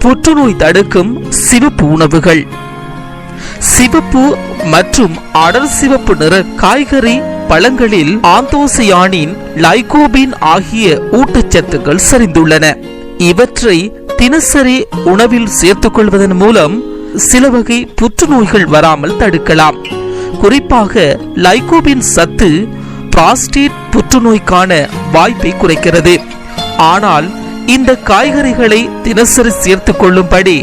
புற்றுநோய் தடுக்கும் சிவப்பு உணவுகள். சிவப்பு மற்றும் அடர் சிவப்பு நிற காய்கறி பழங்களில் ஆந்தோசயானின், லைகோபின் ஆகிய ஊட்டச்சத்துக்கள் சரிந்துள்ளன. இவற்றை தினசரி உணவில் சேர்த்துக் கொள்வதன் மூலம் சில வகை புற்றுநோய்கள் வராமல் தடுக்கலாம். குறிப்பாக லைகோபின் சத்து புரோஸ்டேட் புற்றுநோய்க்கான வாய்ப்பை குறைக்கிறது. ஆனால் இந்த காய்கறிகளை தினசரி சேர்த்துக் கொள்ளும்படி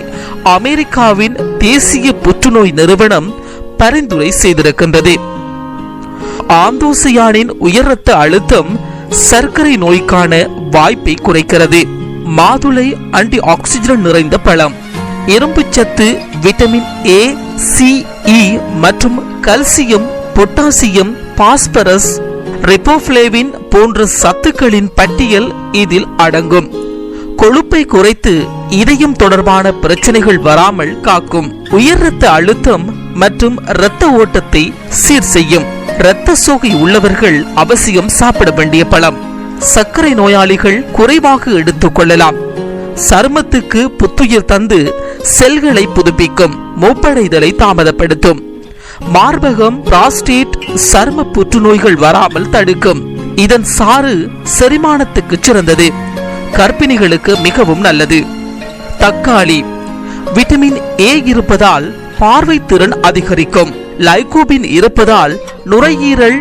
அமெரிக்காவின் தேசிய புற்றுநோய் நிறுவனம் பரிந்துரை செய்திருக்கின்றது. ஆந்தோசயானின் உயர் இரத்த அழுத்தம் சர்க்கரை நோய்க்கான வாய்ப்பை குறைக்கிறது. மாதுளை ஆன்டி ஆக்சிஜன் நிறைந்த பழம். இரும்பு சத்து, விட்டமின் ஏ, சி, இ மற்றும் கல்சியம், பொட்டாசியம், பாஸ்பரஸ், ரிபோஃப்ளேவின் போன்ற சத்துக்களின் பட்டியல் இதில் அடங்கும். கொழுப்பை குறைத்து இதயம் தொடர்பான பிரச்சனைகள் வராமல் காக்கும். உயர் இரத்த அழுத்தம் மற்றும் இரத்த ஓட்டத்தை சீர் செய்யும். இரத்த சோகை உள்ளவர்கள் அவசியம் சாப்பிட வேண்டிய பழம். சர்க்கரை நோயாளிகள் குறைவாக எடுத்துக் கொள்ளலாம். சருமத்துக்கு புத்துயிர் தந்து செல்களை புதுப்பிக்கும். மூப்படைதலை தாமதப்படுத்தும். மார்பகம், புரோஸ்டேட், சரும புற்றுநோய்கள் வராமல் தடுக்கும். இதன் சாறு செரிமானத்துக்கு சிறந்தது. கர்ப்பிணிகளுக்கு மிகவும் நல்லது. தக்காளி விட்டமின் ஏ இருப்பதால் பார்வை திறன் அதிகரிக்கும். லைகோபின் இருப்பதால் நுரையீரல்,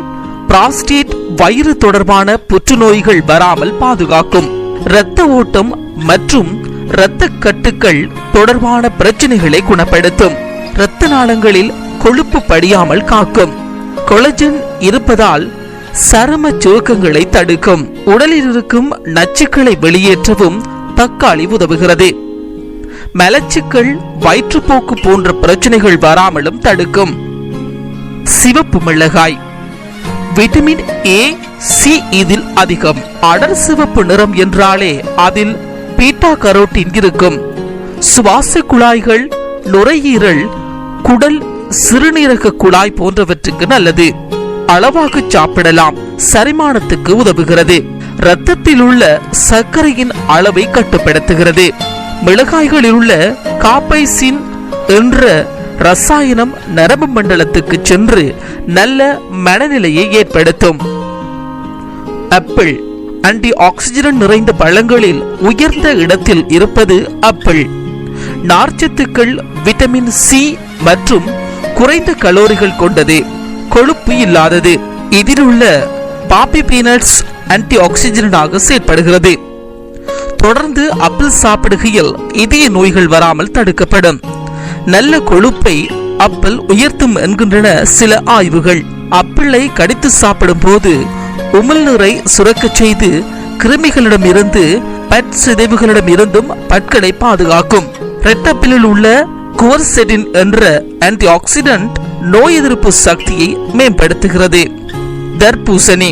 புரோஸ்டேட், வயிறு தொடர்பான புற்றுநோய்கள் வராமல் பாதுகாக்கும். இரத்த ஓட்டம் மற்றும் இரத்த கட்டுக்கள் தொடர்பான பிரச்சனைகளை குணப்படுத்தும். இரத்த நாளங்களில் கொழுப்பு படியாமல் காக்கும். கொலஜன் இருப்பதால் சரும சுருக்கங்களை தடுக்கும். உடலில் இருக்கும் நச்சுக்களை வெளியேற்றவும் தக்காளி உதவுகிறது. மலச்சிக்கல், வயிற்றுப்போக்கு போன்ற பிரச்சனைகள் வராமலும் தடுக்கும். சிவப்பு மிளகாய். விட்டமின் ஏ, சி இதில் அதிகம். அடர் சிவப்பு நிறம் என்றாலே அதில் பீட்டா கரோட்டின் இருக்கும். சுவாச குழாய்கள், நுரையீரல், குடல், சிறுநீரக குழாய் போன்றவற்றுக்கு நல்லது. அளவாக சாப்பிடலாம். செரிமானத்துக்கு உதவுகிறது. இரத்தத்தில் உள்ள சர்க்கரையின் அளவை கட்டுப்படுத்துகிறது. மிளகாய்களில் உள்ள காப்பைசின் என்ற ரசாயனம் நரம்பு மண்டலத்துக்கு சென்று நல்ல மனநிலையை ஏற்படுத்தும். ஆப்பிள் ஆன்டி ஆக்சிஜன் நிறைந்த பழங்களில் உயர்ந்த இடத்தில் இருப்பது ஆப்பிள். நார்ச்சத்துக்கள், விட்டமின் சி மற்றும் குறைந்த கலோரிகள் கொண்டது. கொழுப்பு இல்லாதது. இதில் உள்ள பாப்பி பீனட்ஸ் ஆன்டி ஆக்சிஜனாக செயற்படுகிறது. தொடர்ந்து ஆப்பிள் சாப்பிடுகையில் இதய நோய்கள் வராமல் தடுக்கப்படும். நல்ல கொழுப்பை ஆப்பிள் உயர்த்தும் என்கின்றன சில ஆய்வுகள். ஆப்பிளை கடித்து சாப்பிடும் போது உமிழ்நீரை சுரக்க செய்து கிருமிகளிடமிருந்து, பட் சிதைவுகளிடம் இருந்தும் பற்களை பாதுகாக்கும். ரெட்டப்பிலில் உள்ள குவர்செடின் என்ற ஆன்டி ஆக்சிடென்ட் நோய் எதிர்ப்பு சக்தியை மேம்படுத்துகிறது. தர்பூசணி.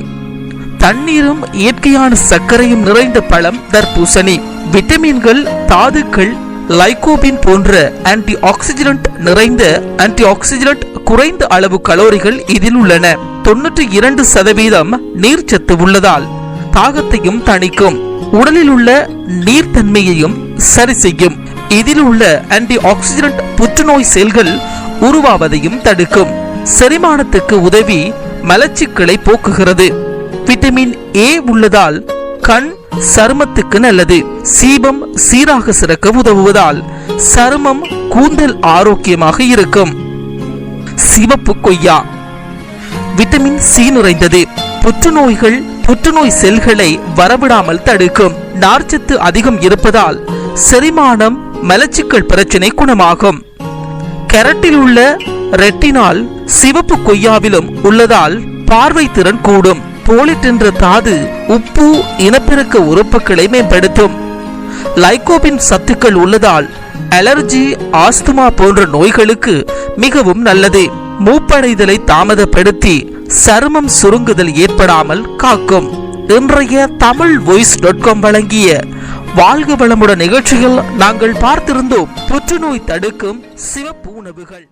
தண்ணீரும் இயற்கையான சர்க்கரையும் நிறைந்த பழம் தர்பூசணி. விட்டமின்கள், தாதுக்கள், லைகோபின் போன்ற ஆன்டி ஆக்சிடென்ட் நிறைந்த ஆன்டி ஆக்சிடென்ட், குறைந்த அளவு கலோரிகள் இதில் உள்ளன. 92% நீர்ச்சத்து உள்ளதால் தாகத்தையும் தணிக்கும். உடலில் உள்ள நீர்த்தன்மையையும் சரி செய்யும். இதில் உள்ள ஆன்டி ஆக்சிடென்ட் புற்றுநோய் செல்கள் உருவாவதையும் தடுக்கும். செரிமானத்துக்கு உதவி மலச்சிக்கலை போக்குகிறது. விட்டமின் ஏ உள்ளதால் கண், சருமத்துக்கு நல்லது. சீபம் சீராக சிறக்க உதவுவதால் சருமம், கூந்தல் ஆரோக்கியமாக இருக்கும். சிவப்பு கொய்யா. விட்டமின் சி நிறைந்தது. புற்றுநோய்கள், புற்றுநோய் செல்களை வரவிடாமல் தடுக்கும். நார்ச்சத்து அதிகம் இருப்பதால் செரிமானம், மலச்சிக்கல் பிரச்சனை குணமாகும். கேரட்டில் உள்ள ரெட்டினால் சிவப்பு கொய்யாவிலும் உள்ளதால் பார்வை திறன் கூடும். போலிட் என்ற தாது உப்பு, இனப்பெருக்க உறுப்புகளை மேம்படுத்தும். லைகோபின் சத்துக்கள் உள்ளதால் அலர்ஜி, ஆஸ்துமா போன்ற நோய்களுக்கு மிகவும் நல்லது. மூப்படைதலை தாமதப்படுத்தி சருமம் சுருங்குதல் ஏற்படாமல் காக்கும். இன்றைய tamilvoice.com வழங்கிய வாழ்க வளமுடன் நிகழ்ச்சியில் நாங்கள் பார்த்திருந்தோம் புற்றுநோய் தடுக்கும் சிவப்பு உணவுகள்.